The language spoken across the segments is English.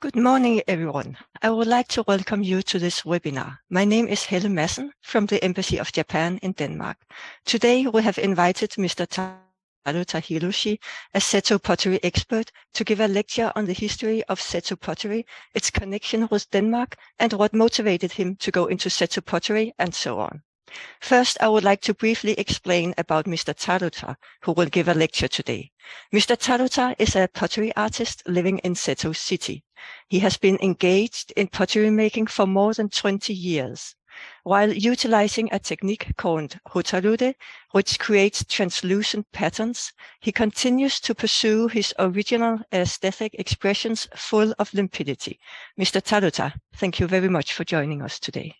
Good morning, everyone. I would like to welcome you to this webinar. My name is Helle Madsen from the Embassy of Japan in Denmark. Today, we have invited Mr. Taruta Hiroshi, a Seto Pottery expert, to give a lecture on the history of Seto Pottery, its connection with Denmark, and what motivated him to go into Seto Pottery, and so on. First, I would like to briefly explain about Mr. Taruta, who will give a lecture today. Mr. Taruta is a pottery artist living in Seto City. He has been engaged in pottery making for more than 20 years. While utilizing a technique called hotarude, which creates translucent patterns, he continues to pursue his original aesthetic expressions full of limpidity. Mr. Taruta, thank you very much for joining us today.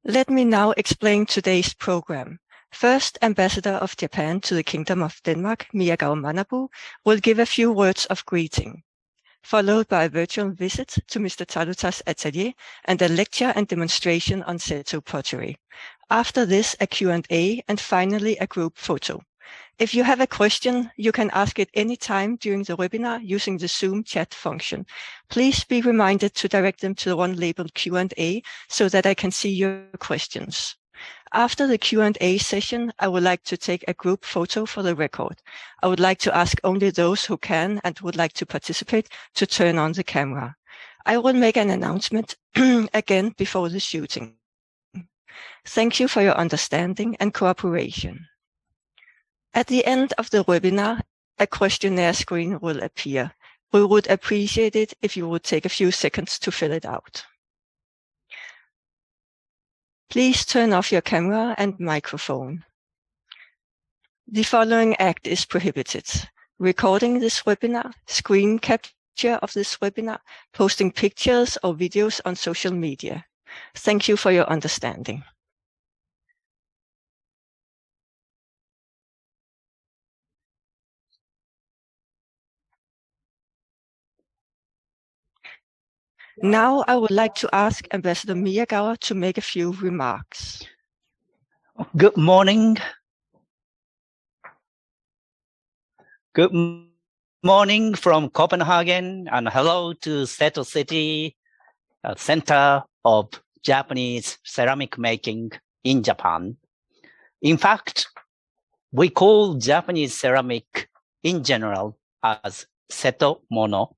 Let me now explain today's program. First, Ambassador of Japan to the Kingdom of Denmark, Miyagao Manabu, will give a few words of greeting, followed by a virtual visit to Mr. Taruta's atelier and a lecture and demonstration on Seto Pottery. After this, a Q&A, and finally a group photo. If you have a question, you can ask it any time during the webinar using the Zoom chat function. Please be reminded to direct them to the one labeled Q&A so that I can see your questions. After the Q&A session, I would like to take a group photo for the record. I would like to ask only those who can and would like to participate to turn on the camera. I will make an announcement again before the shooting. Thank you for your understanding and cooperation. At the end of the webinar, a questionnaire screen will appear. We would appreciate it if you would take a few seconds to fill it out. Please turn off your camera and microphone. The following act is prohibited: recording this webinar, screen capture of this webinar, posting pictures or videos on social media. Thank you for your understanding. Now I would like to ask Ambassador Miyagawa to make a few remarks. Good morning. Good morning from Copenhagen, and hello to Seto City, Center of Japanese ceramic making in Japan. In fact, we call Japanese ceramic in general as Seto Mono.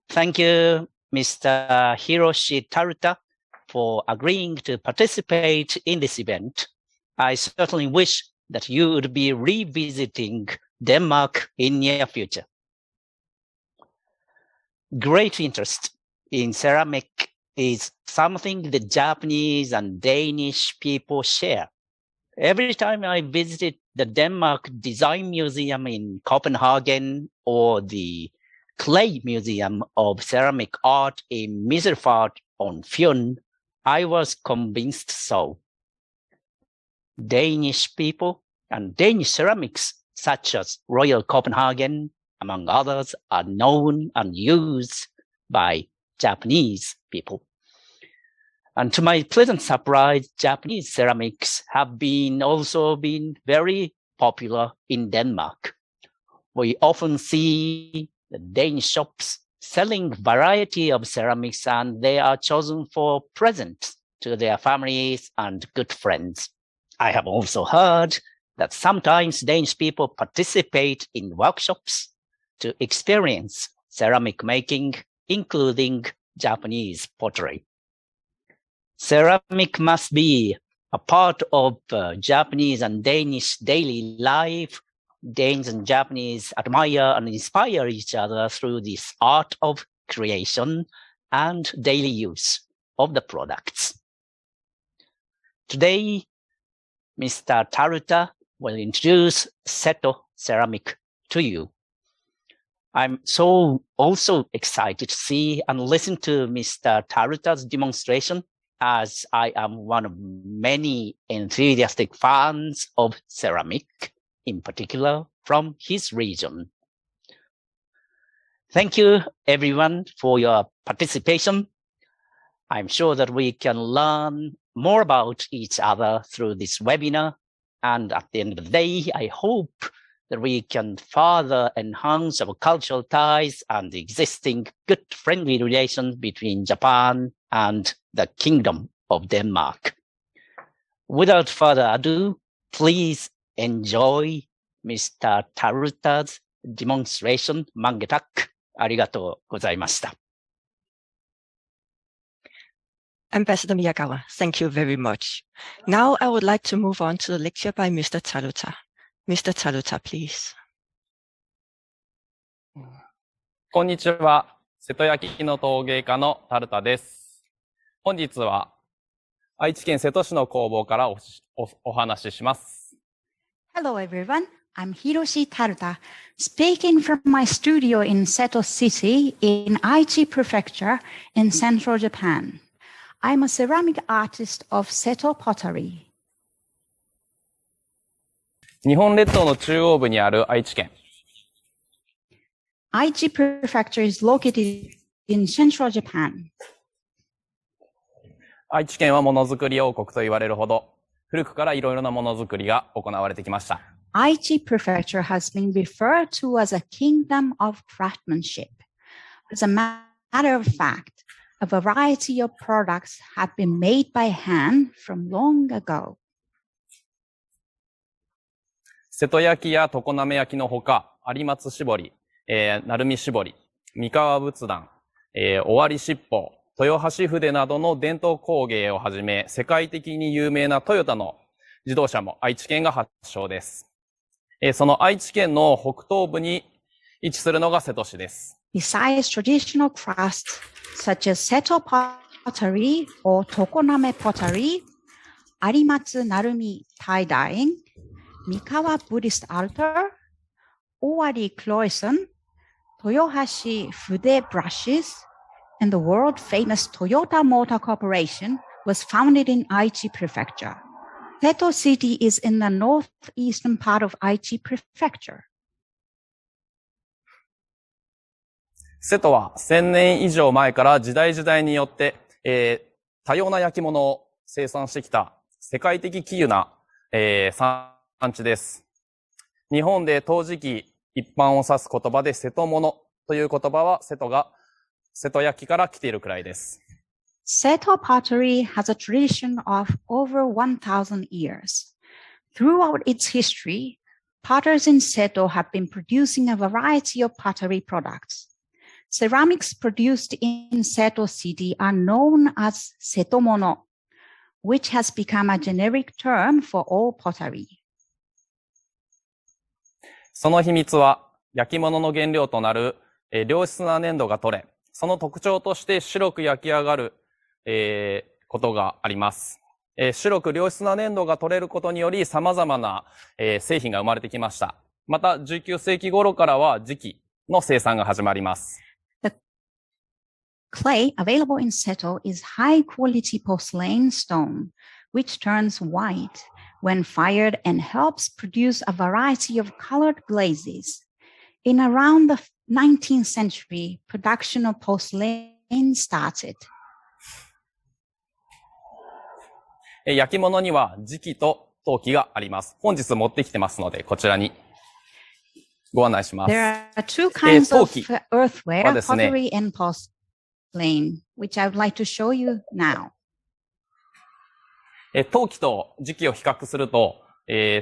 Thank you, Mr. Hiroshi Taruta, for agreeing to participate in this event. I certainly wish that you would be revisiting Denmark in near future. Great interest in ceramic is something the Japanese and Danish people share. Every time I visited the Denmark Design Museum in Copenhagen or the Clay Museum of Ceramic Art in Middelfart on Fyn, I was convinced so. Danish people and Danish ceramics, such as Royal Copenhagen, among others, are known and used by Japanese people. And to my pleasant surprise, Japanese ceramics have also been very popular in Denmark. We often see the Danish shops selling variety of ceramics, and they are chosen for presents to their families and good friends. I have also heard that sometimes Danish people participate in workshops to experience ceramic making, including Japanese pottery. Ceramic must be a part of Japanese and Danish daily life. Danes and Japanese admire and inspire each other through this art of creation and daily use of the products. Today, Mr. Taruta will introduce Seto ceramic to you. I'm also excited to see and listen to Mr. Taruta's demonstration, as I am one of many enthusiastic fans of ceramic, in particular from his region. Thank you, everyone, for your participation. I'm sure that we can learn more about each other through this webinar. And at the end of the day, I hope that we can further enhance our cultural ties and the existing good friendly relations between Japan and the Kingdom of Denmark. Without further ado, please enjoy Mr. Taruta's demonstration mangetak. ありがとうございました。Ambassador Miyagawa, thank you very much. Now I would like to move on to the lecture by Mr. Taruta. Mr. Taruta, please. こんにちは。瀬戸焼の陶芸家のタルタです。本日は愛知県瀬戸市の工房からお話しします。Hello everyone, I'm Hiroshi Taruta, speaking from my studio in Seto City in Aichi Prefecture in central Japan. I'm a ceramic artist of Seto Pottery. 日本列島の中央部にある愛知県。Aichi Prefecture is located in central Japan. 愛知県はものづくり王国と言われるほど、古くからいろいろなものづくりが行われてきました。Aichi Prefecture has been referred to as a kingdom of craftsmanship. As a matter of fact, a variety of products have been made by hand from long ago. 瀬戸焼や常滑焼のほか、有松絞り、鳴海絞り、三河仏壇、尾張七宝、豊橋筆などの伝統工芸をはじめ、世界的に有名なトヨタの自動車も愛知県が発祥です。その愛知県の北東部に位置するのが瀬戸市です。Besides traditional crafts such as Seto Pottery or Tokoname Pottery, Arimatsu Narumi tie-dyeing, Mikawa Buddhist altar, Owari cloison, Toyohashi fude brushes, and the world-famous Toyota Motor Corporation was founded in Aichi Prefecture. Seto City is in the northeastern part of Aichi Prefecture. 瀬戸は1000年以上前から時代時代によって、多様な焼き物を生産してきた世界的稀有な、産地です。日本で陶磁器一般を指す言葉で瀬戸物という言葉は瀬戸焼から来ているくらいです。Seto pottery has a tradition of over 1,000 years. Throughout its history, potters in Seto have been producing a variety of pottery products. Ceramics produced in Seto City are known as setomono, which has become a generic term for all pottery. その秘密は焼き物の原料となる、良質な粘土が取れ、その特徴として白く焼き上がる、ことがあります。白く良質な粘土が取れることにより様々な、製品が生まれてきました。また19世紀頃からは磁器の生産が始まります。The clay available in Seto is high quality porcelain stone, which turns white when fired and helps produce a variety of colored glazes. In around the 19th century, production of porcelain started. 焼き物には磁器と陶器があります。本日持ってきてますので、こちらにご案内します。There are two kinds of earthware, pottery and porcelain, which I would like to show you now. 陶器と磁器を比較すると、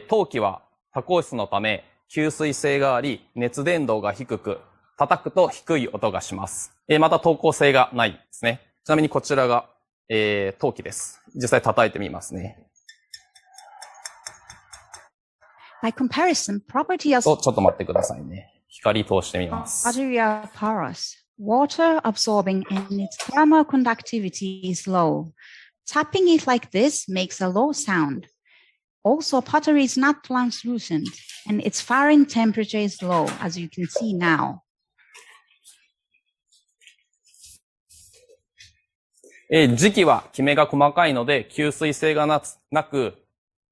陶器は多孔質のため吸水性があり、熱伝導が低く、叩くと低い音がします。また透光性がないですね。ちなみにこちらが、陶器です。実際叩いてみますね。By comparison, property of ちょっと待ってくださいね。光通してみます。pottery are porous, water absorbing, and its thermal conductivity is low. Tapping it like this makes a low sound. Also, pottery is not translucent, and its firing temperature is low, as you can see now. 磁器はきめが細かいので吸水性がなく、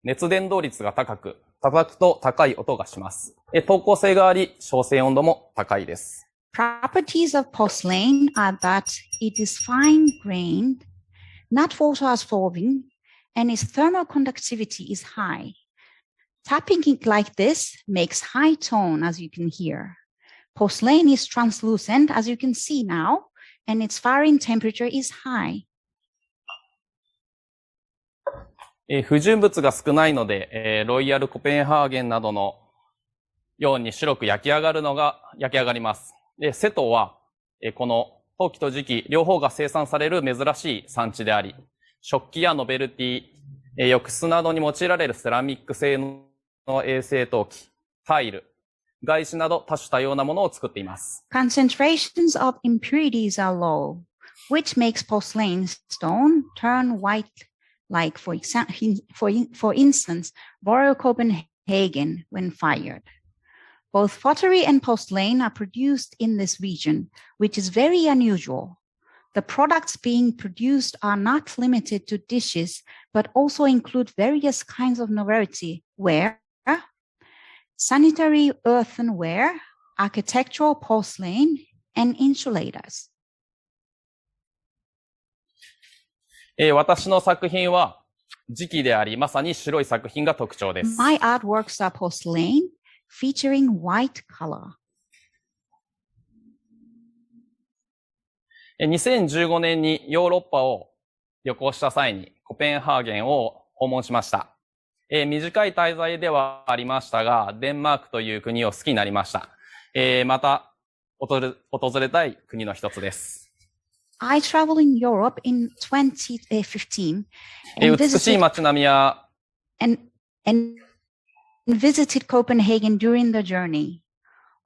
熱伝導率が高く、叩くと高い音がします。透光性があり、焼成温度も高いです。Properties of porcelain are that it is fine-grained, not water-absorbing, and its thermal conductivity is high. Tapping it like this makes high tone, as you can hear. Porcelain is translucent, as you can see now, and its firing temperature is high. 不純物が少ないので、ロイヤルコペンハーゲンなどのように白く焼き上がります。で、セトは、この陶器と磁器両方が生産される珍しい産地であり、食器やノベルティ、浴室などに用いられるセラミック製の衛生陶器、タイル、外紙など多種多様なものを作っています。Concentrations of impurities are low, which makes porcelain stone turn white, like for instance, Royal Copenhagen when fired. Both pottery and porcelain are produced in this region, which is very unusual. The products being produced are not limited to dishes, but also include various kinds of novelty ware, sanitary earthenware, architectural porcelain, and insulators. 私の作品は磁器であり、まさに白い作品が特徴です。My artworks are porcelain, featuring white color. 2015年にヨーロッパを旅行した際にコペンハーゲンを訪問しました。短い滞在ではありましたが、デンマークという国を好きになりました。また訪れたい国の一つです。I traveled in Europe in 2015 美しい街並みや and visited Copenhagen during the journey.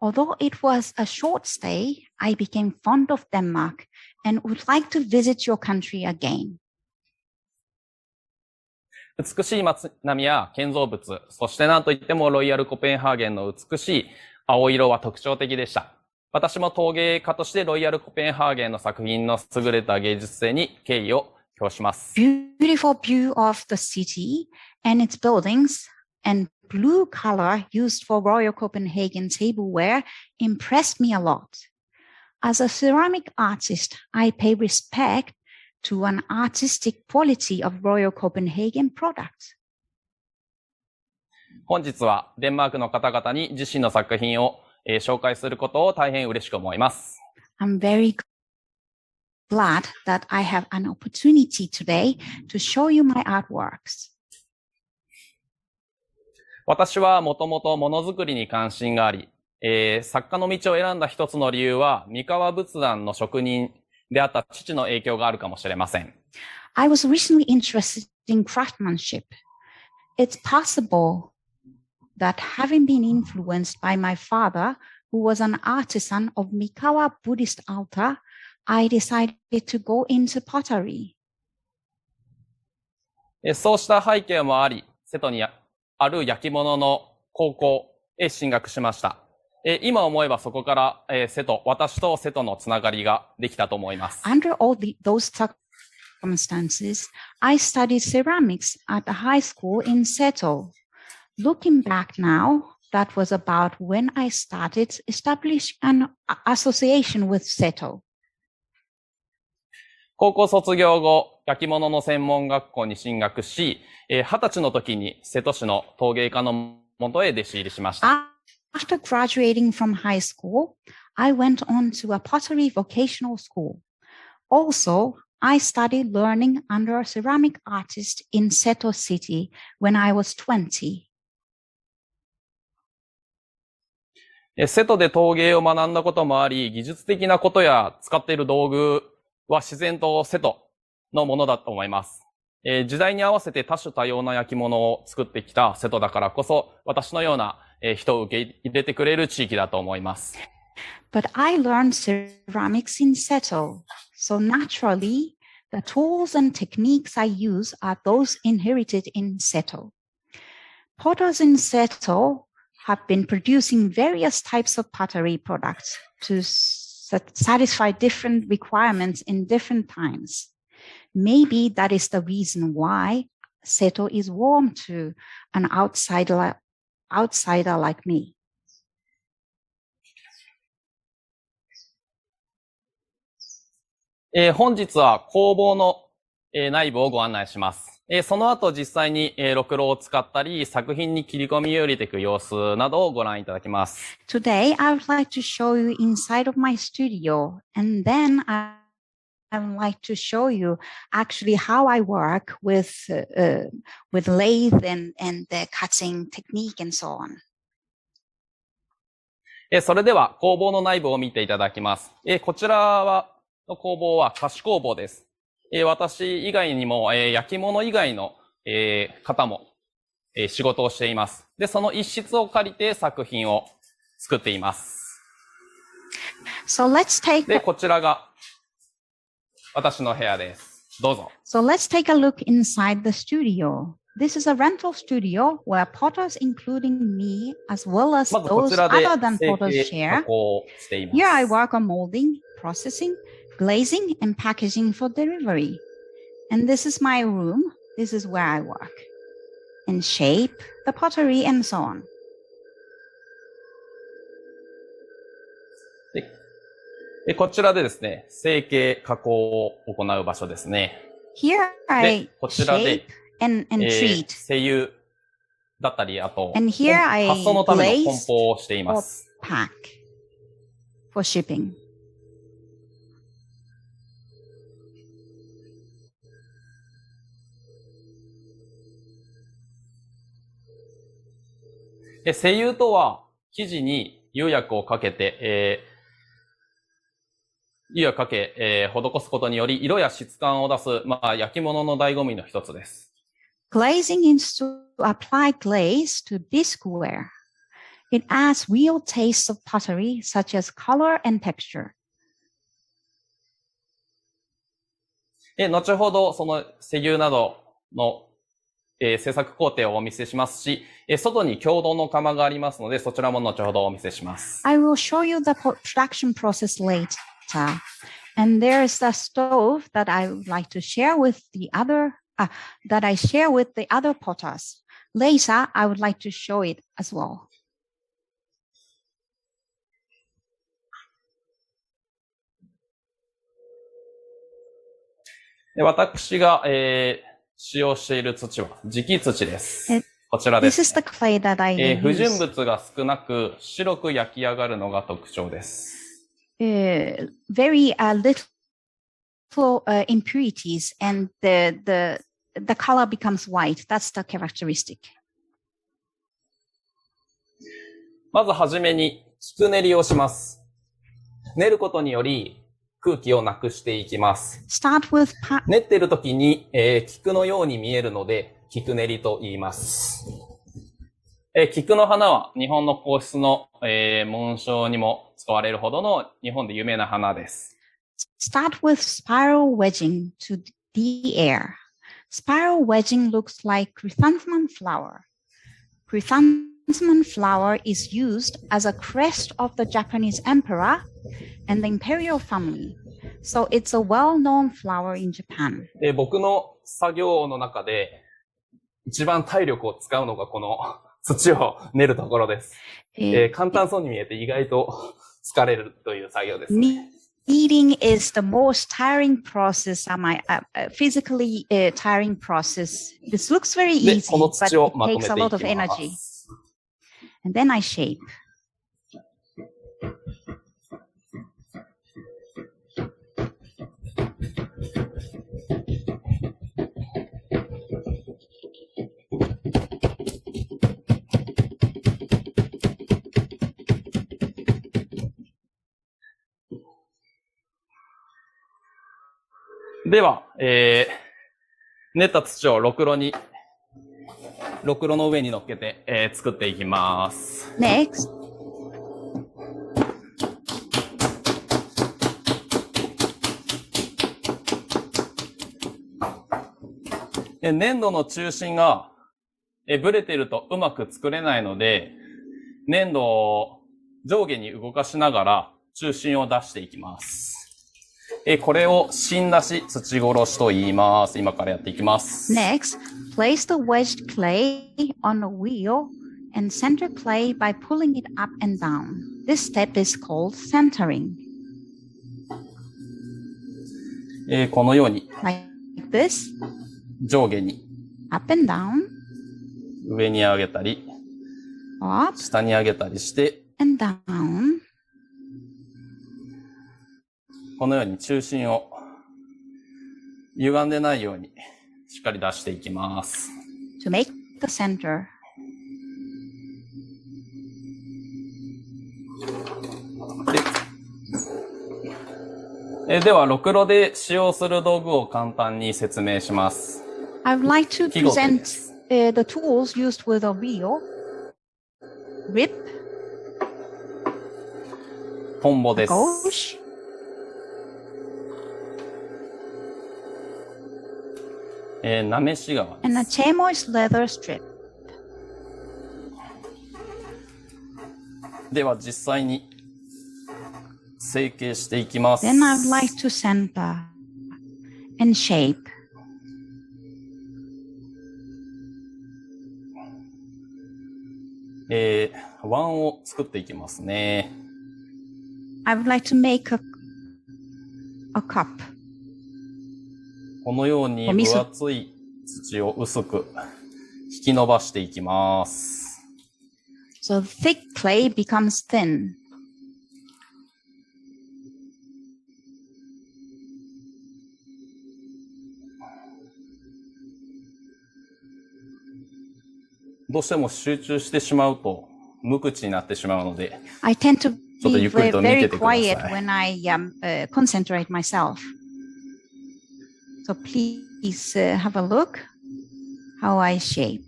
Although it was a short stay, I became fond of Denmark and would like to visit your country again. 美しい街並みや建造物、そして何といってもロイヤルコペンハーゲンの美しい青色は特徴的でした。私も陶芸家としてロイヤルコペンハーゲンの作品の優れた芸術性に敬意を表します。Beautiful view of the city and its buildings and blue color used for Royal Copenhagen tableware impressed me a lot. As a ceramic artist, I pay respect to an artistic quality of Royal Copenhagen products. 本日はデンマークの方々に自身の作品を紹介することを大変嬉しく思います。I'm very glad that I have an opportunity today to show you my artworks. 私はもともとものづくりに関心があり、作家の道を選んだ一つの理由は三河仏壇の職人であった父の影響があるかもしれません。I was recently interested in craftsmanship. It's possible that having been influenced by my father, who was an artisan of Mikawa Buddhist altar, I decided to go into pottery. そうした背景もあり、瀬戸にある焼き物の高校へ進学しました。今思えばそこから私と瀬戸のつながりができたと思います。Under all those circumstances, I studied ceramics at a high school in Seto. Looking back now, that was about when I started establishing an association with Seto. 高校卒業後、焼き物の専門学校に進学し、20歳の時に瀬戸市の陶芸家の元へ弟子入りしました。After graduating from high school, I went on to a pottery vocational school. Also, I studied learning under a ceramic artist in Seto City when I was 20. 瀬戸で陶芸を学んだこともあり、技術的なことや使っている道具は自然と瀬戸のものだと思います。時代に合わせて多種多様な焼き物を作ってきた瀬戸だからこそ、私のような人を受け入れてくれる地域だと思います。But I learned ceramics in Seto, so naturally, the tools and techniques I use are those inherited in Seto. Potters in Seto have been producing various types of pottery products to satisfy different requirements in different times. Maybe that is the reason why Seto is warm to an outsider like me. 本日は工房の内部をご案内します。その後実際にろくろを使ったり作品に切り込みを入れていく様子などをご覧いただきます。Today, I would like to show you inside of my studio, and then I would like to show you actually how I work with lathe and the cutting technique and so on. それでは工房の内部を見ていただきます。こちらの工房は菓子工房です。私以外にも焼き物以外の方も仕事をしています。で、その一室を借りて作品を作っています。で、こちらが私の部屋です。どうぞ。So let's take a look inside the studio. This is a rental studio where potters, including me, as well as those other than potters share. Here I work on molding, processing, glazing, and packaging for delivery. And this is my room. This is where I work. And shape the pottery and so on. こちらでですね、成形加工を行う場所ですね。Here I こちらで and treat. 製油だったり、あと、 And here I 発送のための梱包をしています。pack for shipping. 製油とは、生地に釉薬をかけて、釉薬かけ、施すことにより、色や質感を出す、焼き物の醍醐味の一つです。Glazing is to apply glaze to discware. It adds real taste of pottery, such as color and texture. 後ほど、その製油などの制作工程をお見せしますし、外に共同の窯がありますので、そちらも後ほどお見せします。I will show you the production process later. And there is a stove that I would like to share with the other, that I share with the other potters. Later, I would like to show it as well. 私が、使用している土は磁気土です。こちらです。This is the clay that I use. 不純物が少なく白く焼き上がるのが特徴です。Very little impurities and the color becomes white. That's the characteristic. まずはじめに菊練りをします。練ることにより空気をなくしていきます。練っているときに、菊のように見えるので、菊練りと言います。菊の花は日本の皇室の、紋章にも使われるほどの日本で有名な花です。Start with spiral wedging to the air. Spiral wedging looks like chrysanthemum flower. Chrysanthemum flower is used as a crest of the Japanese emperor and the imperial family. So it's a well-known flower in Japan. 僕の作業の中で一番体力を使うのがこの土を練るところです。簡単そうに見えて意外と疲れるという作業ですね。Kneading is the most tiring process, physically tiring process. This looks very easy, but it takes a lot of energy. And then I shape. では、練った土をろくろの上に乗っけて、作っていきます。Next. 粘土の中心がブレているとうまく作れないので、粘土を上下に動かしながら中心を出していきます。これを芯出し土殺しと言います。今からやっていきます。Next, place the wedged clay on a wheel and center clay by pulling it up and down. This step is called centering. このように Like this. 上下に up and down, 上に上げたり、 up 下に上げたりして、 and down, このように中心を歪んでないようにしっかり出していきます。to make the center. では、ろくろで使用する道具を簡単に説明します。I would like to 記号点 present です。the tools used with a wheel, rip, トンボです。 gauge, なめし革 and で a す。 chamois leather strip. では、実際に成形していきます。 Then I would like to center and shape. 碗を作っていきますね。 I would like to make a cup. このように分厚い土を薄く引き伸ばしていきます。 So thick clay becomes thin. どうしても集中してしまうと無口になってしまうので、 I tend to ちょっと be ゆっくりと見 very ててください。 quiet when I concentrate myself. So please have a look how I shape.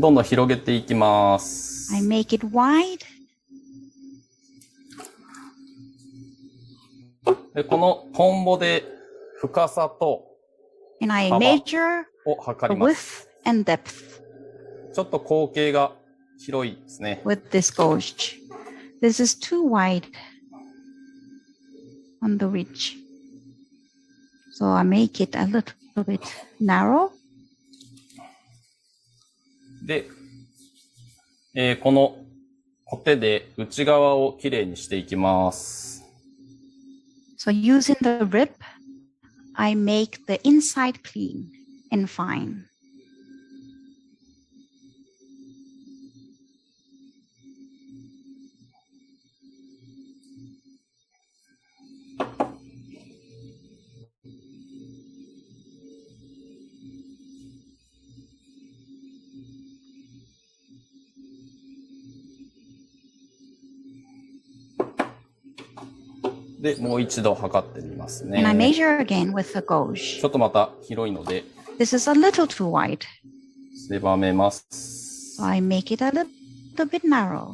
どんどん広げていきます。 I make it wide. でこのトンボで深さと And I 幅 measure を測 the ります。 width and depth ちょっと口径が広いですね。 with this gauge. This is too wide on the ridge. So I make it a little bit narrow. で、このコテで内側をきれいにしていきます。 So using the rib, I make the inside clean and fine. で、もう一度測ってみます And I ね。 measure again with the gauge. ちょっとまた広いので This is a little too wide. 狭めます。 So I make it a little bit narrow.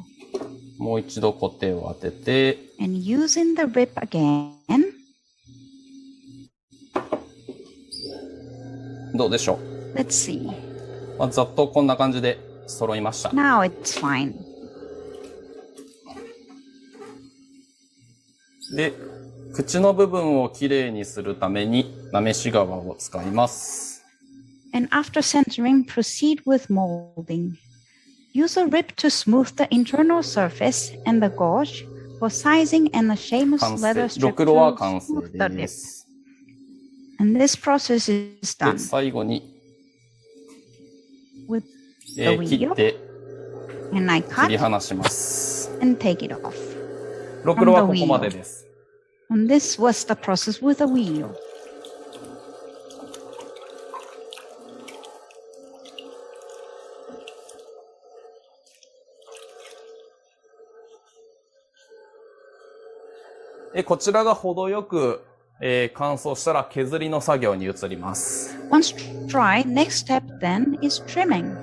もう一度コテを当てて、 And using the rib again, どうでしょ let's see. う。まあ、ざっとこんな感じで揃いました。 Now it's fine. で、口の部分をきれいにするためになめし革を使います。 And after centering, proceed with molding. Use a rib to smooth the internal surface and the gauge for sizing and a shameless 完 leather 成。ろ strip くろは to 完成 smooth the で rib. す。 And this process is で、 done 最後に、 with the 切っ wheel. て And I 切 cut り離します。 and take it off. ろくろはここまでです。 And this was the process with the wheel. こちらが程よく、乾燥したら削りの作業に移ります。 Once dry, next step then is trimming.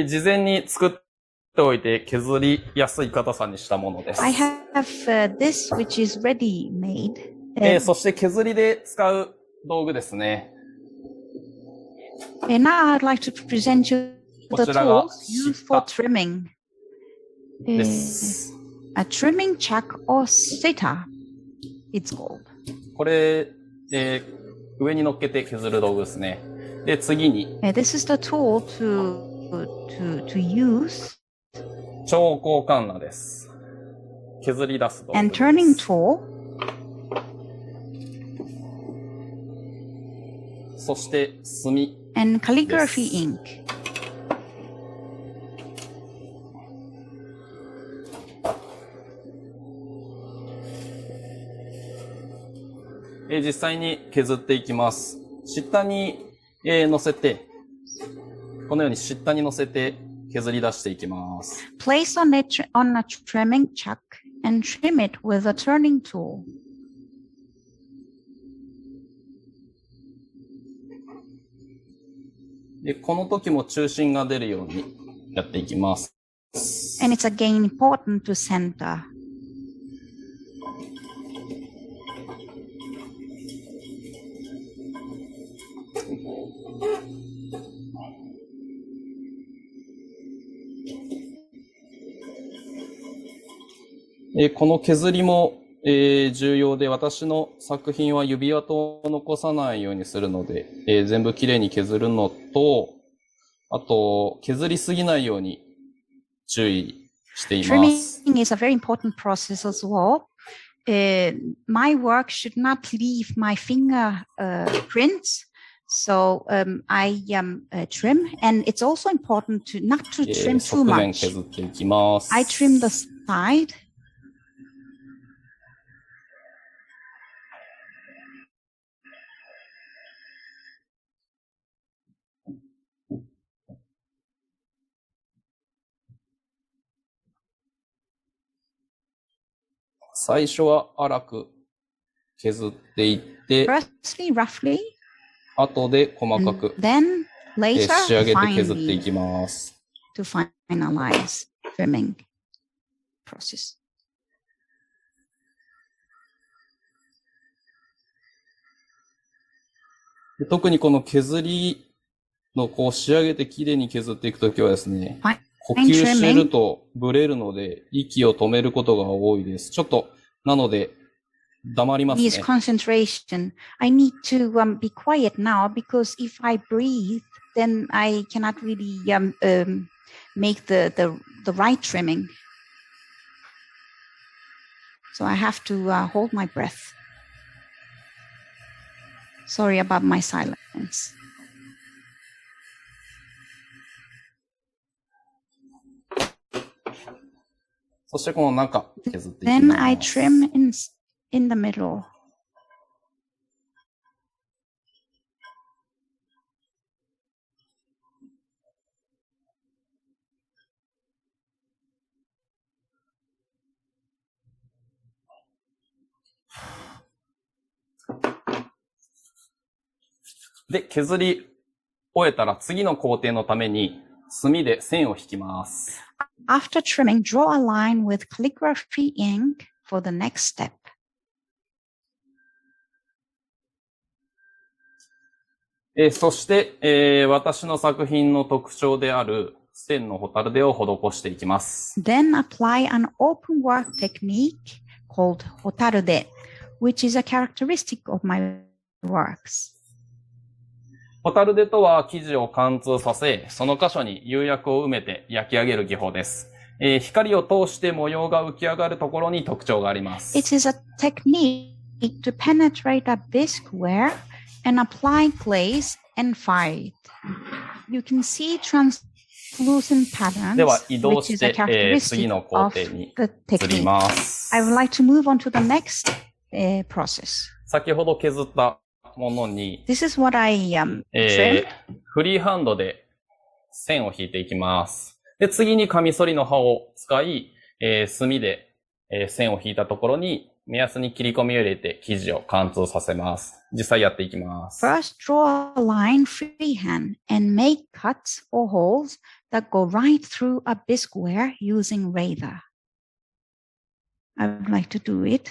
事前に作っておいて削りやすい硬さにしたものです。 I have this which is ready made. そして削りで使う道具ですね。 And now I'd like to present you the こちらが tools used for trimming. です。 A trimming chuck or sitter, it's called. これ、上に乗っけて削る道具ですね。で、次に、 This is the tool to use. 超高カンナです。削り出す道具 and です。 turning tool, そして墨 and calligraphy Yes. ink. 実際に削っていきます。下に、乗せて、このように下に乗せて削り出していきます。Place on a trimming chuck and trim it with a turning tool. で、この時も中心が出るようにやっていきます。And it's again important to center. この削りも、重要で、私の作品は指跡を残さないようにするので、全部きれいに削るのと、あと、削りすぎないように注意しています。Trimming is a very important process as well. My work should not leave my fingerprints. So I trim, and it's also important not to trim too 側面 much. 削っていきます。 I trim the side. 最初は粗く削っていって、 Firstly, roughly, 後で細か and く、 then 仕上 later げて削ってい finely きます。 to finalize trimming process. で特にこの削りのこう仕上げてきれいに削っていくときはですね、 Fine 呼吸してるとブレるので、息を止めることが多いです。ちょっと、なので、黙ります Needs ね。 concentration. I need to be quiet now because if I breathe, then I cannot really make the right trimming. So I have to hold my breath. Sorry about my silence. そしてこの中、削っていき Then ま I す。 trim in the middle. で、削り終えたら次の工程のために墨で線を引きます。 After trimming, draw a line with calligraphy ink for the next step. そして、私の作品の特徴である線のホタルデを施していきます。 Then apply an open work technique called hotarude, which is a characteristic of my works. ホタルデとは生地を貫通させ、その箇所に釉薬を埋めて焼き上げる技法です。光を通して模様が浮き上がるところに特徴があります。 It is a technique to penetrate a bisqueware and apply glaze and fire it. You can see translucent patterns, では移動 which し is a て、次 characteristic の工 of 程に the 移り technique. ます。 I would like to move on to the next process. 先ほど削ったものに、 This is what I trim. フリーハンドで線を引いていきます。で、次にカミソリの刃を使い、墨で、線を引いたところに目安に切り込みを入れて生地を貫通させます。実際やっていきます。 First, draw a line freehand and make cuts or holes that go right through a bisqueware using rather. I would like to do it.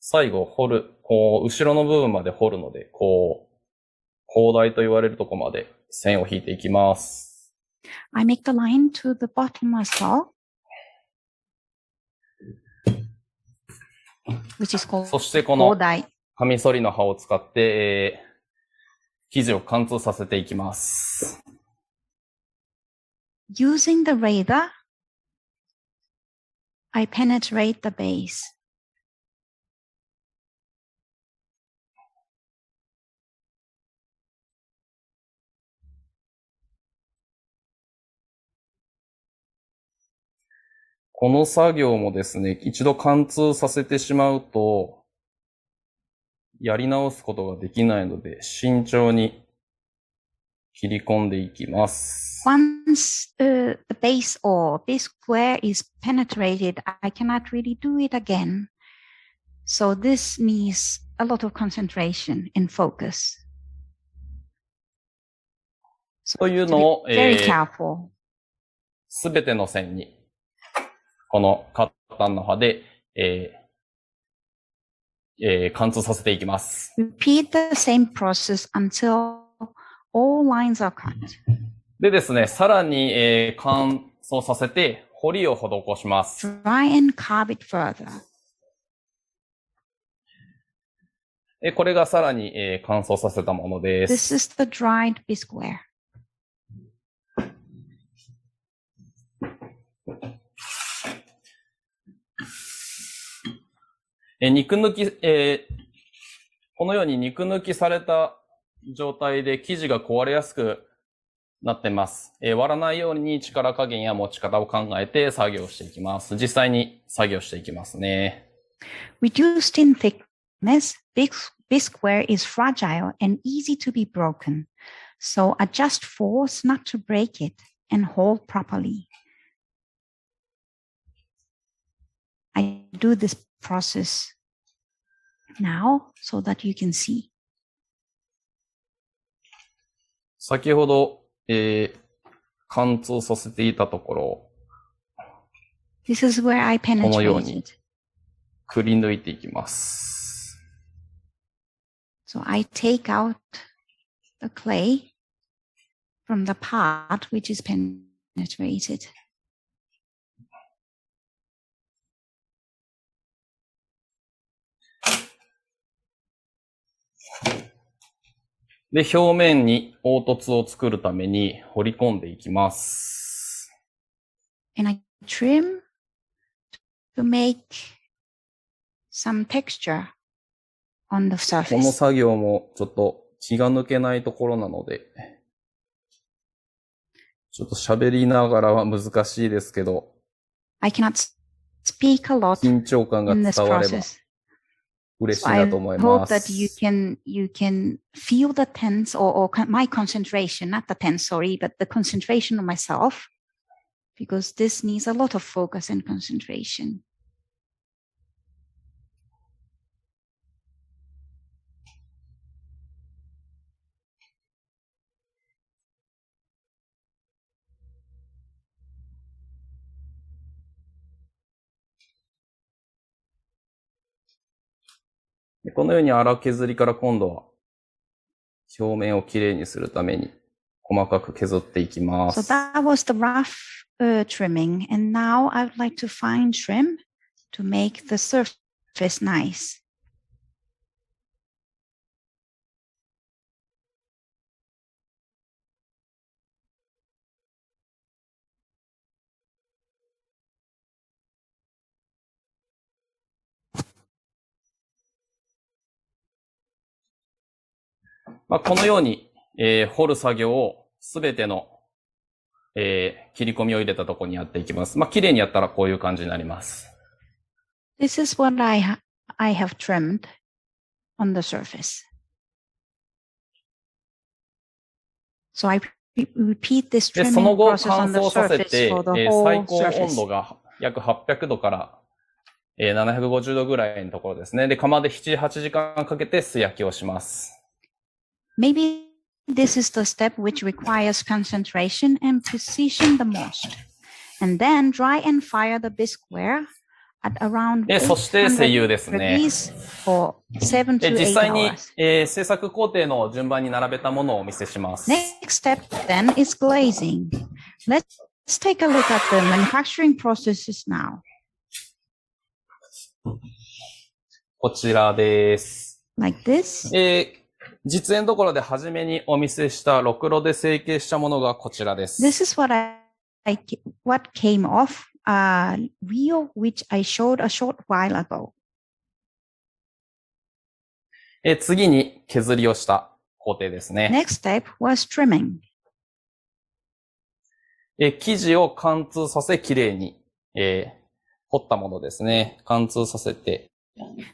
最後掘る、こう、後ろの部分まで掘るので、こう、高台と言われるところまで線を引いていきます。I make the line to the bottom as well, which is called そしてこの高台。カミソリの刃を使って、生地を貫通させていきます。Using the razor, I penetrate the base. この作業もですね、一度貫通させてしまうと、やり直すことができないので、慎重に切り込んでいきます。Once the base or this square is penetrated, I cannot really do it again. So this needs a lot of concentration and focus. というのを、Very careful. すべての線に、このカッタンの刃で、貫通させていきます。Repeat the same process until all lines are cut. でですね、さらに、乾燥させて、彫りを施します。Try and carve it further. これがさらに、乾燥させたものです。This is the dried bisqueware. 肉抜き、このように肉抜きされた状態で生地が壊れやすくなってます。割らないように力加減や持ち方を考えて作業していきます。実際に作業していきますね。Reduced in thickness, bisqueware is fragile and easy to be broken. So adjust force not to break it and hold properly. I do this process now so that you can see. 先ほど、貫通させていたところ、This is where I このように penetrated. くり抜いていきます。So I take out the clay from the part which is penetrated. で、表面に凹凸を作るために彫り込んでいきます。And I trim to make some texture on the この surface. 作業もちょっと気が抜けないところなので、ちょっと喋りながらは難しいですけど、I cannot speak a lot 緊張感が in 伝 this われば process. 嬉しい So I なと思い hope ま that す。 you can feel the tense or my concentration, not the tense, sorry, but the concentration of myself, because this needs a lot of focus and concentration. このように粗削りから今度は表面をきれいにするために細かく削っていきま So す。 that was the rough trimming. And now I would like to fine trim to make the surface nice. このように、彫る作業をすべての、切り込みを入れたところにやっていきます。綺麗にやったらこういう感じになります。This is what I have trimmed on the surface. So I repeat this で、そ trimming の後 process 乾 on the 燥させ surface て、 for the 最 whole 高温 surface. 度が約800度から、750度ぐらいのところですね。で、窯で7、8時間かけて素焼きをします。Maybe this is the step which requires concentration and precision the most. And then dry and fire the bisqueware at around そして精油で 800すね。 degrees for 7 to 実 8 際に、 hours. 制作工程の順番に並べたものをお見せします。 Next step then is glazing. Let's take a look at the manufacturing processes now. こちらです。Like this. 実演どころで初めにお見せしたろくろで成形したものがこちらです。 This is what came off a reel which I showed a short while ago. 次に削りをした工程ですね。 Next step was trimming. 生地を貫通させきれいに、彫ったものですね。貫通させて。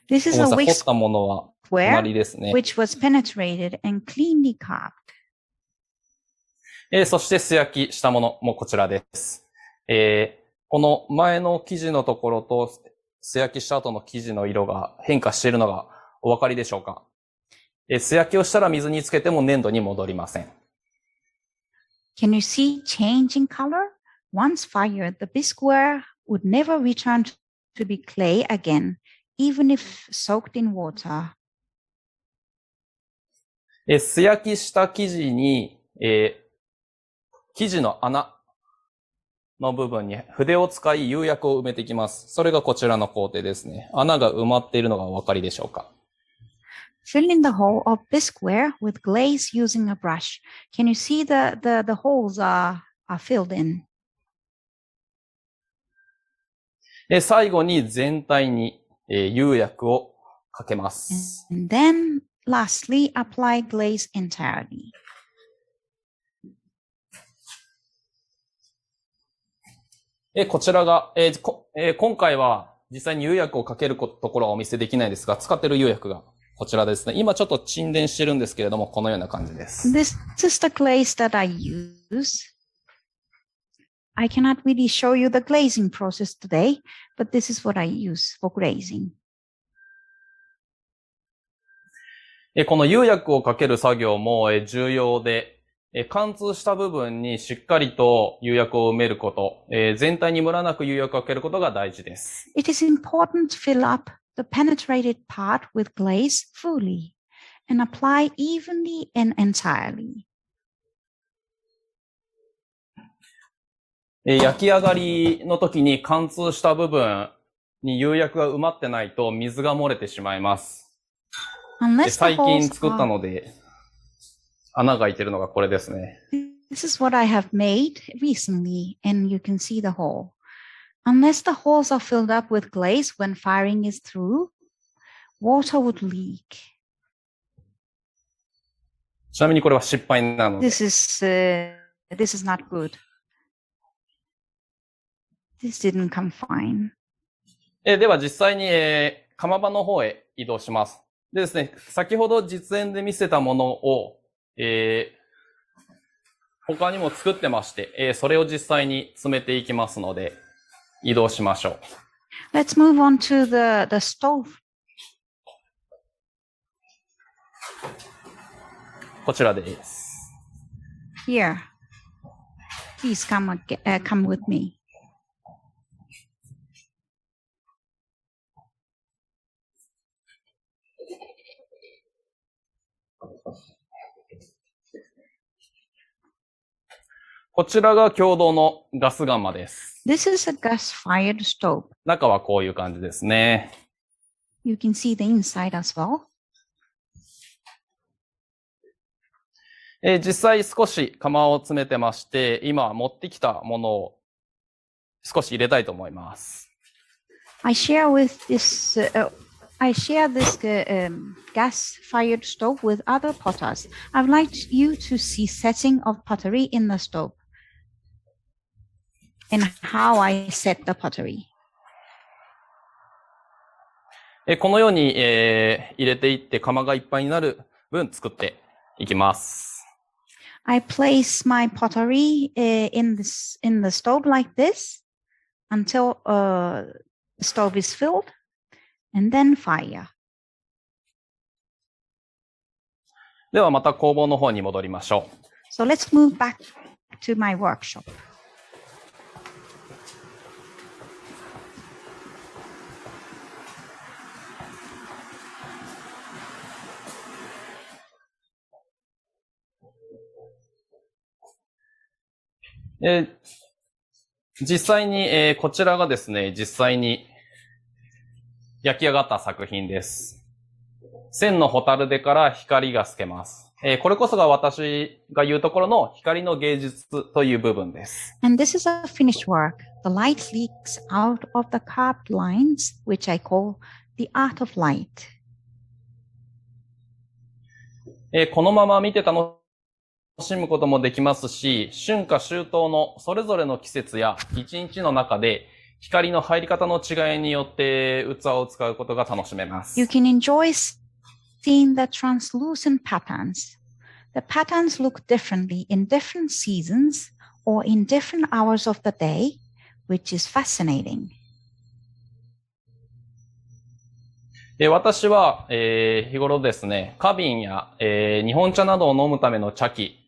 This is a 彫 wick ったものは square 隣ですね。 which was penetrated and cleanly carved. そして素焼きしたものもこちらです。この前の生地のところと素焼きした後の生地の色が変化しているのがお分かりでしょうか。素焼きをしたら水につけても粘土に戻りません。Can you see change in color? Once fired, the bisqueware would never return to be clay again, even if soaked in water. 素焼きした生地に、生地の穴の部分に筆を使い釉薬を埋めていきます。それがこちらの工程ですね。穴が埋まっているのがお分かりでしょうか。Fill in the hole of bisqueware with glaze using a brush. Can you see the holes are filled in? 最後に全体に釉薬をかけます。And then, lastly, apply glaze entirely. こちらが、今回は実際に釉薬をかけるところはお見せできないですが、使っている釉薬がこちらですね。今ちょっと沈殿してるんですけれども、このような感じです。This is the glaze that I use. I cannot really show you the glazing process today, but this is what I use for glazing. この釉薬をかける作業も重要で、貫通した部分にしっかりと釉薬を埋めること、全体にムラなく釉薬をかけることが大事です。It is important to fill up the penetrated part with glaze fully and apply evenly and entirely. 焼き上がりの時に貫通した部分に釉薬が埋まってないと水が漏れてしまいます。最近作ったので穴が開いてるのがこれですね。This is what I have made recently, and you can see the hole. Unless the holes are filled up with glaze when firing is through, water would leak. ちなみにこれは失敗なので。This is not good. This didn't come fine. では実際に、窯場の方へ移動します。でですね、先ほど実演で見せたものを、他にも作ってまして、それを実際に詰めていきますので、移動しましょう。Let's move on to the stove. こちらです。Here. Please come with me. こちらが共同のガス窯です。This is a gas-fired stove. 中はこういう感じですね。You can see the inside as well. 実際少し窯を詰めてまして、今持ってきたものを少し入れたいと思います。I share this gas-fired stove with other potters. I'd like you to see setting of pottery in the stove and how I set the pottery. このように、入れていって窯がいっぱいになる分作っていきます。I place my pottery in the stove like this until the stove is filled, and then fire. ではまた工房の方に戻りましょう。So let's move back to my workshop. 実際に、こちらがですね、実際に焼き上がった作品です。線のホタルデから光が透けます。これこそが私が言うところの光の芸術という部分です。And this is a finished work. The light leaks out of the carved lines, which I call the art of light. このまま見て楽しむこともできますし、春夏秋冬のそれぞれの季節や一日の中で光の入り方の違いによって器を使うことが楽しめます。You can enjoy seeing the translucent patterns. The patterns look differently in different seasons or in different hours of the day, which is fascinating. 私は、日頃ですね、花瓶や、日本茶などを飲むための茶器、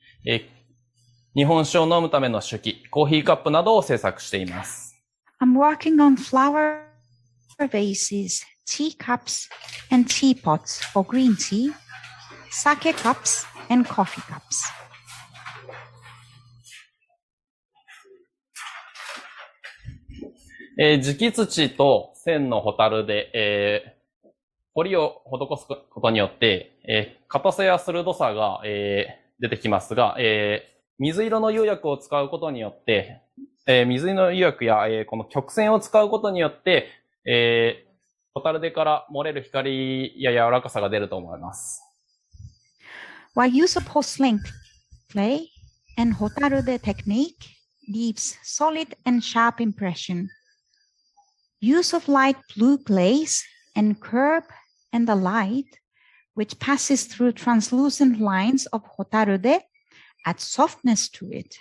日本酒を飲むための酒器、コーヒーカップなどを制作しています。I'm working on flower vases, teacups, and teapots for green tea, sake cups, and coffee cups. 磁器土と線のホタルで、彫りを施すことによって、硬さや鋭さが、出てきますが、水色の釉薬を使うことによって、水の釉薬や、この曲線を使うことによって、ホタルデから漏れる光や柔らかさが出ると思います。While use of porcelain clay and hotarude technique leaves solid and sharp impression. Use of light blue glaze and curb and the light, which passes through translucent lines of hotarude, adds softness to it.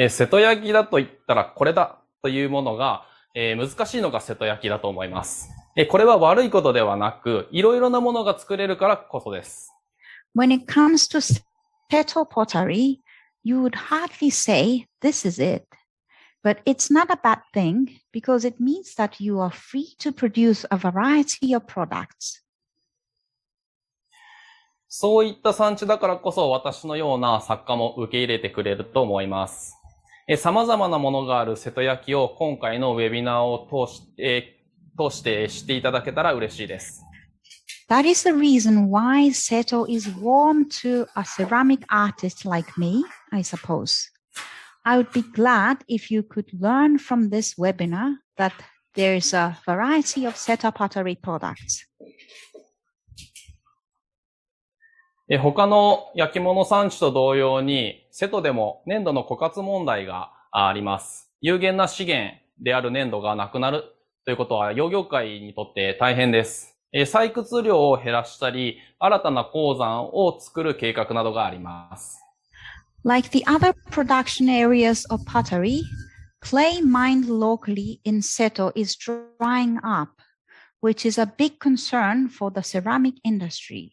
瀬戸焼だと言ったらこれだというものが、難しいのが瀬戸焼だと思います。これは悪いことではなく、いろいろなものが作れるからこそです。When it comes to Seto Pottery, you would hardly say this is it. But it's not a bad thing because it means that you are free to produce a variety of products. そういった産地だからこそ私のような作家も受け入れてくれると思います。様々なものがある瀬戸焼を今回のウェビナーを通して知っていただけたら嬉しいです。That is the reason why Seto is warm to a ceramic artist like me, I suppose. I would be glad if you could learn from this webinar that there is a variety of Seto pottery products. 他の焼き物産地と同様に、瀬戸でも粘土の枯渇問題があります。有限な資源である粘土がなくなるということは、窯業界にとって大変です。採掘量を減らしたり、新たな鉱山を作る計画などがあります。Like the other production areas of pottery, clay mined locally in Seto is drying up, which is a big concern for the ceramic industry.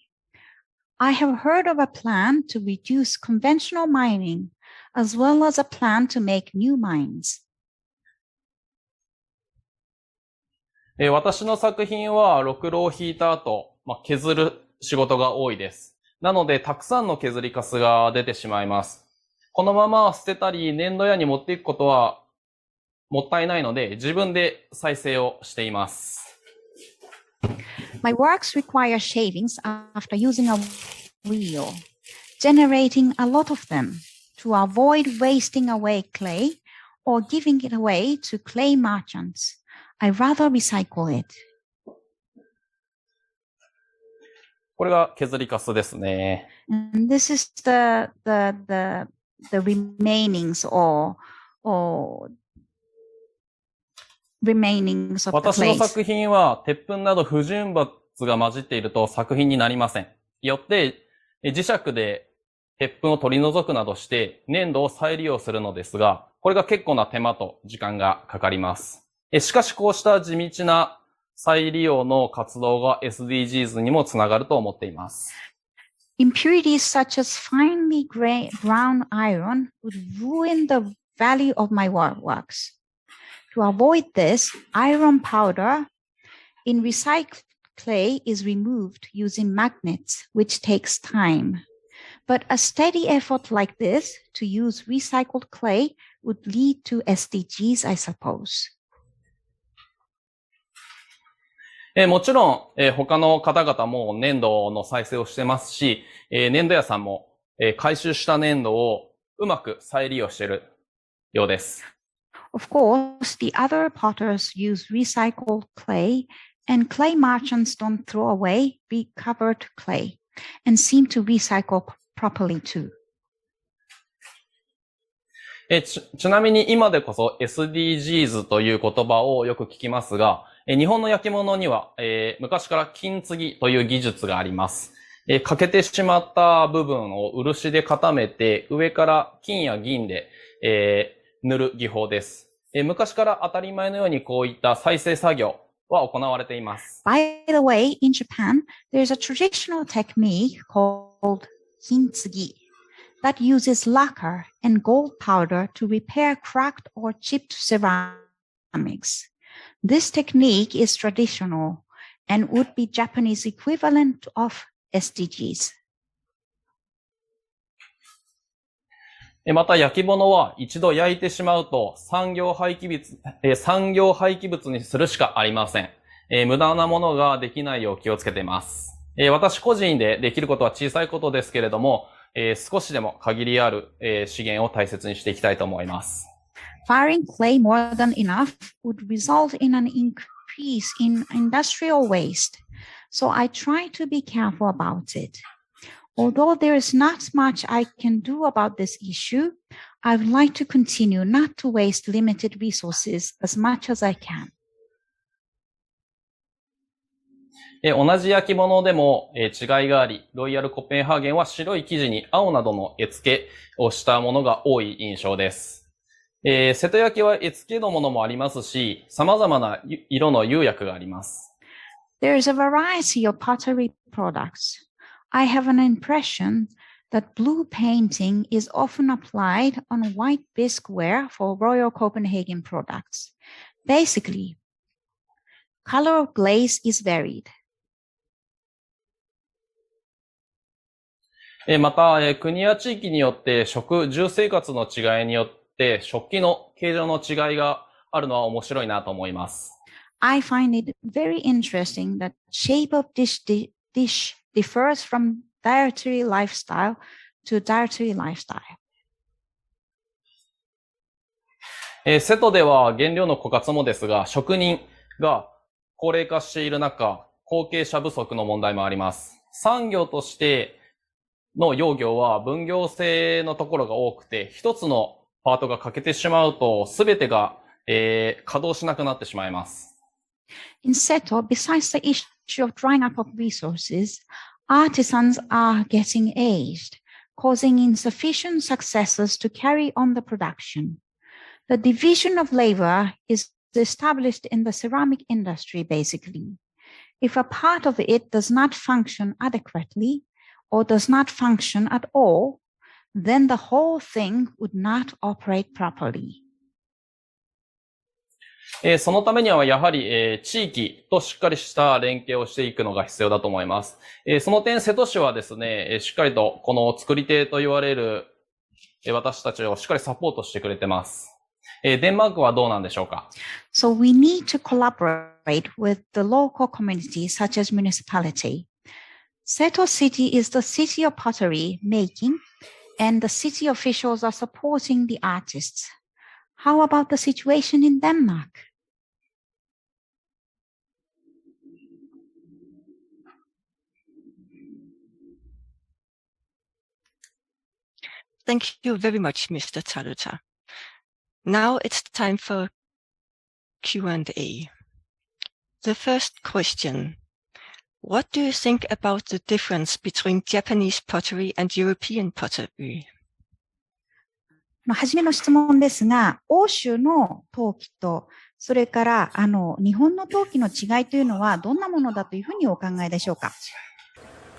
I have heard of a plan to reduce conventional mining, as well as a plan to make new mines. 私の作品は、ろくろを引いた後、削る仕事が多いです。なので、たくさんの削りカスが出てしまいます。このまま捨てたり、粘土屋に持っていくことはもったいないので、自分で再生をしています。My works require shavings after using a wheel, generating a lot of them to avoid wasting away clay or giving it away to clay merchants. I rather recycle it. これが削りカスですね。And this is the remainings or remainings of the 私の clays. 作品は鉄粉など不純物が混じっていると作品になりません。よって磁石で鉄粉を取り除くなどして粘土を再利用するのですが、これが結構な手間と時間がかかります。しかしこうした地道な再利用の活動が SDGs にもつながると思っています。Impurities such as finely ground iron would ruin the value of my works. To avoid this, iron powder in recycled clay is removed using magnets, which takes time. But a steady effort like this to use recycled clay would lead to SDGs, I suppose. もちろん、他の方々も粘土の再生をしてますし、粘土屋さんも、回収した粘土をうまく再利用しているようです。Of course, the other potters use recycled clay, and clay merchants don't throw away recovered clay and seem to recycle properly too. ちなみに今でこそ SDGs という言葉をよく聞きますが、日本の焼き物には、昔から金継ぎという技術があります。欠けてしまった部分を漆で固めて上から金や銀で、塗る技法です。昔から当たり前のようにこういった再生作業は行われています。By the way, in Japan, there's a traditional technique called kintsugi that uses lacquer and gold powder to repair cracked or chipped ceramics. This technique is traditional and would be Japanese equivalent of SDGs. また焼き物は一度焼いてしまうと産業廃棄物にするしかありません。無駄なものができないよう気をつけています。私個人でできることは小さいことですけれども、少しでも限りある、資源を大切にしていきたいと思います。Firing clay more than enough would result in an increase in industrial waste, so I try to be careful about it. Although there is not much I can do about this issue, I would like to continue not to waste limited resources as much as I can. 同じ焼き物でも、違いがあり、ロイヤルコペンハーゲンは白い生地に青などの絵付けをしたものが多い印象です。瀬戸焼は絵付けのものもありますし、様々な色の釉薬があります。There is a variety of pottery products. I have an impression that blue painting is often applied on white bisqueware for Royal Copenhagen products. Basically, color of glaze is varied. また、国や地域によって住生活の違いによって食器の形状の違いがあるのは面白いなと思います。I find it very interesting that shape of dish differs from dietary lifestyle to dietary lifestyle. 瀬戸では原料の枯渇もですが、職人が高齢化している中、後継者不足の問題もあります。産業としての窯業は分業制のところが多くて、一つのパートが欠けてしまうと、すべてが、稼働しなくなってしまいます。In Seto, besides the issue of drying up of resources, artisans are getting aged, causing insufficient successors to carry on the production. The division of labor is established in the ceramic industry, basically. If a part of it does not function adequately or does not function at all, then the whole thing would not operate properly. そのためにはやはり、地域としっかりした連携をしていくのが必要だと思います。その点、瀬戸市はですね、しっかりとこの作り手と言われる、私たちをしっかりサポートしてくれてます。デンマークはどうなんでしょうか？ So we need to collaborate with the local community such as municipality. Seto City is the city of pottery making, and the city officials are supporting the artists. How about the situation in Denmark? Thank you very much, Mr. Taruta. Now it's time for Q&A. The first question. What do you think about the difference between Japanese pottery and European pottery? はじめの質問ですが、欧州の陶器と、それから日本の陶器の違いというのはどんなものだというふうにお考えでしょうか？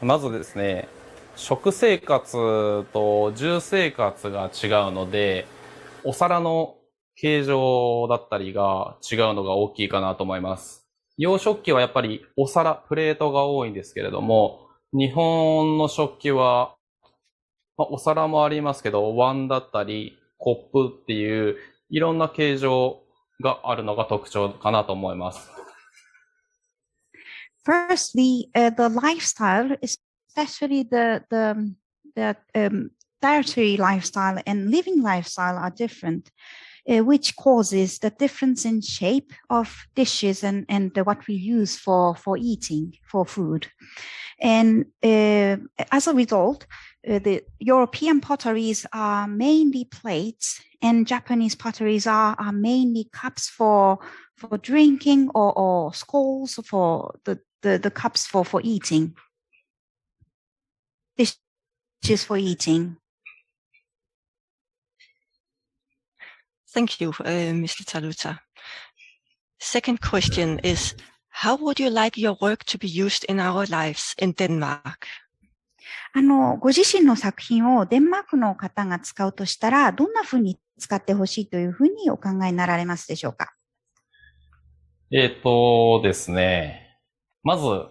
まずですね、食生活と住生活が違うので、お皿の形状だったりが違うのが大きいかなと思います。洋食器はやっぱりお皿、プレートが多いんですけれども、日本の食器はお皿もありますけど、お椀だったり、コップっていう、いろんな形状があるのが特徴かなと思います。Firstly, the lifestyle, especially the dietary lifestyle and living lifestyle are different, which causes the difference in shape of dishes and what we use for eating, for food. And as a result, the European potteries are mainly plates and Japanese potteries are mainly cups for drinking or skulls for the cups for eating. Dishes for eating. Thank you, Mr. Taluta. Second question is, how would you like your work to be used in our lives in Denmark? ご自身の作品をデンマークの方が使うとしたら、どんなふうに使ってほしいというふうにお考えになられますでしょうか？ですね。まず、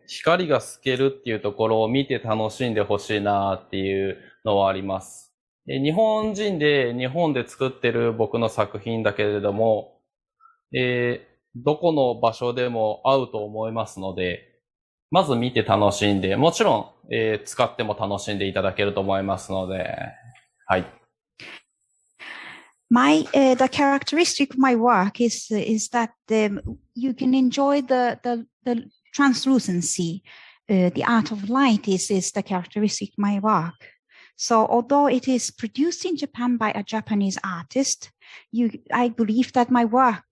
光が透けるっていうところを見て楽しんでほしいなっていうのはあります。日本人で日本で作ってる僕の作品だけれども、どこの場所でも合うと思いますので、まず見て楽しんで、もちろん、使っても楽しんでいただけると思いますので、はい。The characteristic of my work is that you can enjoy the translucency. The art of light is the characteristic of my work. So although it is produced in Japan by a Japanese artist, I believe that my work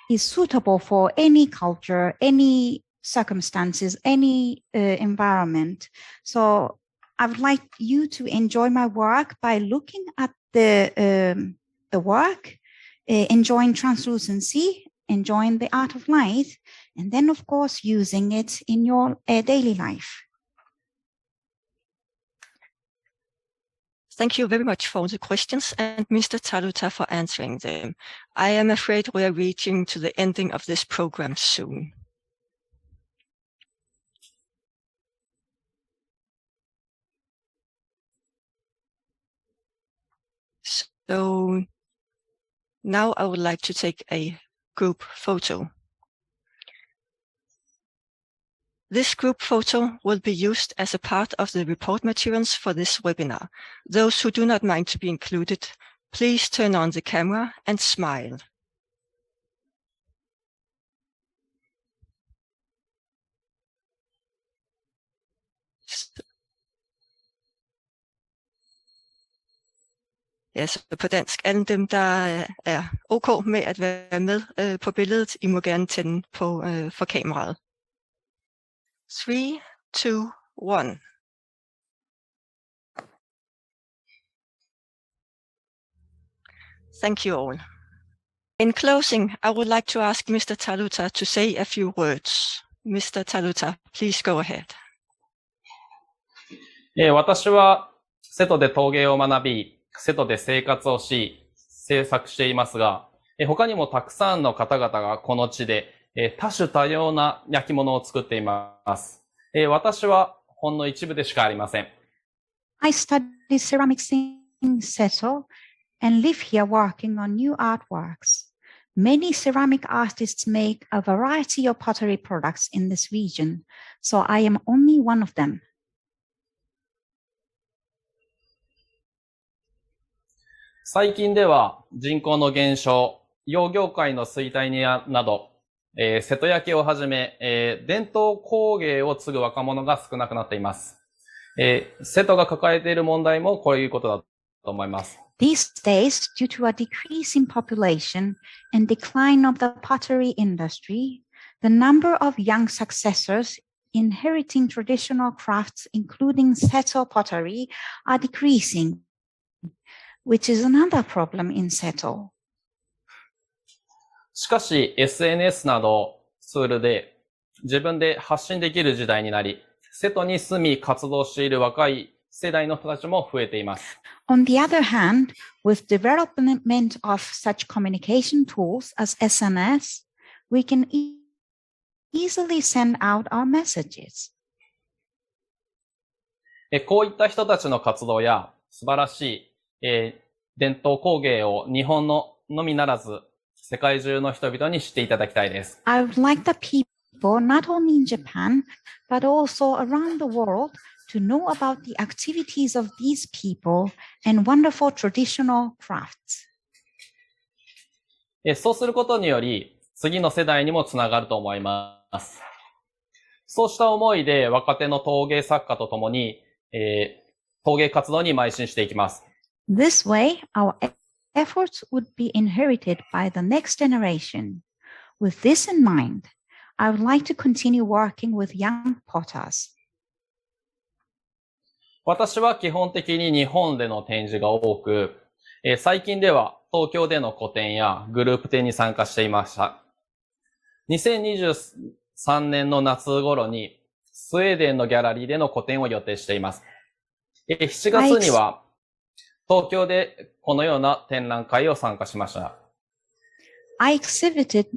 is suitable for any culture, any circumstances, any environment. So I would like you to enjoy my work by looking at the work, enjoying translucency, enjoying the art of light, and then of course using it in your daily life. Thank you very much for the questions and Mr. Taluta for answering them. I am afraid we are reaching to the ending of this program soon. So now I would like to take a group photo. This group photo will be used as a part of the report materials for this webinar. Those who do not mind to be included, please turn on the camera and smile. Ja, så på dansk, alle dem, der er ok med at være med på billedet, I må gerne tænde på for kameraet. 3, 2, 1. Thank you all. In closing, I would like to ask Mr. Taluta to say a few words. Mr. Taluta, please go ahead. 私は瀬戸で陶芸を学び、瀬戸で生活をし、制作していますが、他にもたくさんの方々がこの地で多種多様な焼き物を作っています。私はほんの一部でしかありません。I study ceramics in Seto and live here working on new artworks. Many ceramic artists make a variety of pottery products in this region, so I am only one of them. 最近では人口の減少、洋業界の衰退など、瀬戸焼きをはじめ、伝統工芸を継ぐ若者が少なくなっています。瀬戸が抱えている問題もこういうことだと思います。These days, due to a decrease in population and decline of the pottery industry, the number of young successors inheriting traditional crafts, including Seto pottery, are decreasing, which is another problem in Seto. しかし SNS などツールで自分で発信できる時代になり、瀬戸に住み活動している若い世代の人たちも増えています。On the other hand, with development of such communication tools as SNS, we can easily send out our messages. こういった人たちの活動や素晴らしい、伝統工芸を日本のみならず世界中の人々に知っていただきたいです。I would like the people, not only in Japan, but also around the world, to know about the activities of these people and wonderful traditional crafts. そうすることにより、次の世代にもつながると思います。そうした思いで若手の陶芸作家とともに、陶芸活動に邁進していきます。This way, our efforts would be inherited by the next generation. With this in mind, I would like to continue working with young potters. 私は基本的に日本での展示が多く、最近では東京での個展やグループ展に参加していました。2023年の夏頃にスウェーデンのギャラリーでの個展を予定しています。7月には東京でこのような展覧会を参加しました。I exhibit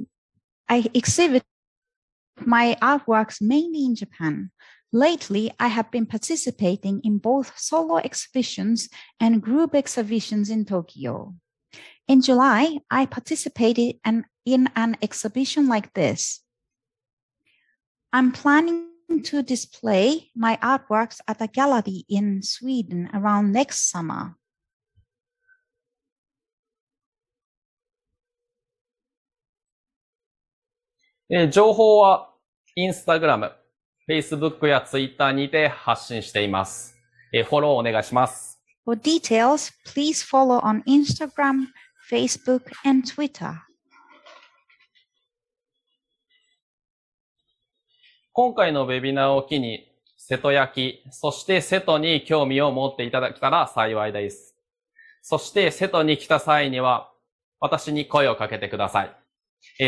my artworks mainly in Japan. Lately, I have been participating in both solo exhibitions and group exhibitions in Tokyo. In July, I participated in an exhibition like this. I'm planning to display my artworks at a gallery in Sweden around next summer. 情報はインスタグラム、Facebook や Twitter にて発信しています。フォローお願いします。For details, please follow on Instagram, Facebook, and Twitter. 今回のウェビナーを機に、瀬戸焼、そして瀬戸に興味を持っていただけたら幸いです。そして瀬戸に来た際には、私に声をかけてください。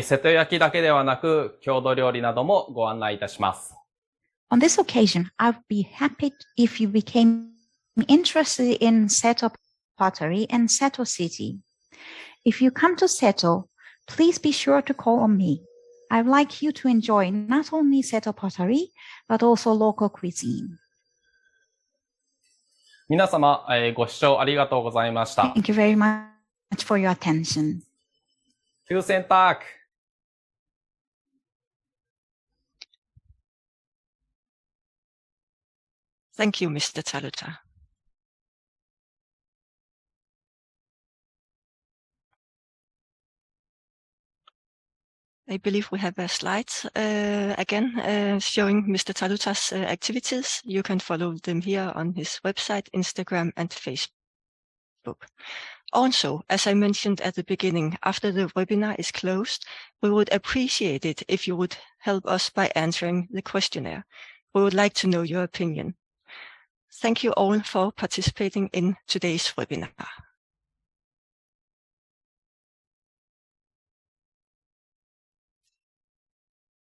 瀬戸焼だけではなく、郷土料理などもご案内いたします。On this occasion, I would be happy if you became interested in Seto Pottery and Seto City. If you come to Seto, please be sure to call on me. I would like you to enjoy not only Seto Pottery, but also local cuisine. 皆様、ご視聴ありがとうございました。Thank you very much for your attention. 9選択。Thank you, Mr. Taluta. I believe we have slides again showing Mr. Taluta's activities. You can follow them here on his website, Instagram, and Facebook. Also, as I mentioned at the beginning, after the webinar is closed, we would appreciate it if you would help us by answering the questionnaire. We would like to know your opinion. Thank you all for participating in today's webinar.